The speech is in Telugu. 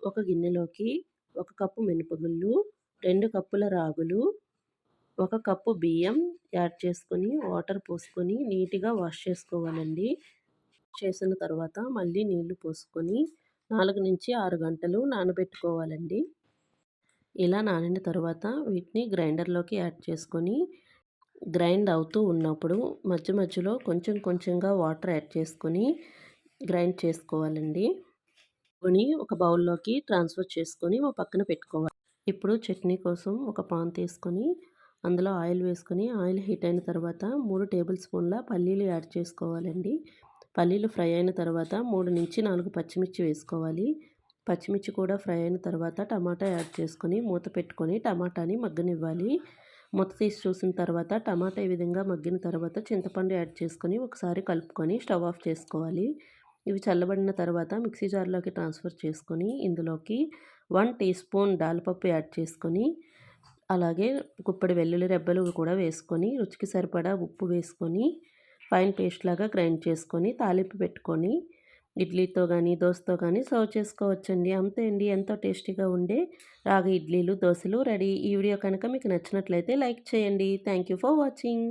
ఒక గిన్నెలోకి 1 కప్పు మినపగుళ్ళు, 2 కప్పుల రాగులు, 1 కప్పు బియ్యం యాడ్ చేసుకొని, వాటర్ పోసుకొని నీట్‌గా వాష్ చేసుకోవాలండి. చేసిన తర్వాత మళ్ళీ నీళ్లు పోసుకొని 4-6 గంటలు నానబెట్టుకోవాలండి. ఇలా నానిన తర్వాత వీటిని గ్రైండర్‌లోకి యాడ్ చేసుకొని, గ్రైండ్ అవుతూ ఉన్నప్పుడు మధ్య మధ్యలో కొంచెం కొంచెంగా వాటర్ యాడ్ చేసుకొని గ్రైండ్ చేసుకోవాలండి. ఒక బౌల్‌లోకి ట్రాన్స్‌ఫర్ చేసుకొని ఓ పక్కన పెట్టుకోవాలి. ఇప్పుడు చట్నీ కోసం ఒక పాన్ తీసుకొని అందులో ఆయిల్ వేసుకొని, ఆయిల్ హీట్ అయిన తర్వాత 3 టేబుల్ స్పూన్ల పల్లీలు యాడ్ చేసుకోవాలండి. పల్లీలు ఫ్రై అయిన తర్వాత 3-4 పచ్చిమిర్చి వేసుకోవాలి. పచ్చిమిర్చి కూడా ఫ్రై అయిన తర్వాత టమాటా యాడ్ చేసుకొని మూత పెట్టుకొని టమాటాని మగ్గనివ్వాలి. మూత తీసి చూసిన తర్వాత టమాటా ఈ విధంగా మగ్గిన తర్వాత చింతపండు యాడ్ చేసుకొని ఒకసారి కలుపుకొని స్టవ్ ఆఫ్ చేసుకోవాలి. ఇవి చల్లబడిన తర్వాత మిక్సీ జార్‌లోకి ట్రాన్స్‌ఫర్ చేసుకొని ఇందులోకి 1 టీ స్పూన్ దాల్పప్పు యాడ్ చేసుకొని, అలాగే గుప్పెడు వెల్లుల్లి రెబ్బలు కూడా వేసుకొని, రుచికి సరిపడా ఉప్పు వేసుకొని, ఫైన్ పేస్ట్ లాగా గ్రైండ్ చేసుకొని తాలింపు పెట్టుకొని ఇడ్లీతో గానీ, దోసతో గానీ సర్వ్ చేసుకోవచ్చండి. అంతే అండి. ఎంతో టేస్టీగా ఉండే రాగి ఇడ్లీలు, దోసలు రెడీ. ఈ వీడియో కనుక మీకు నచ్చినట్లయితే లైక్ చేయండి. Thank you for watching.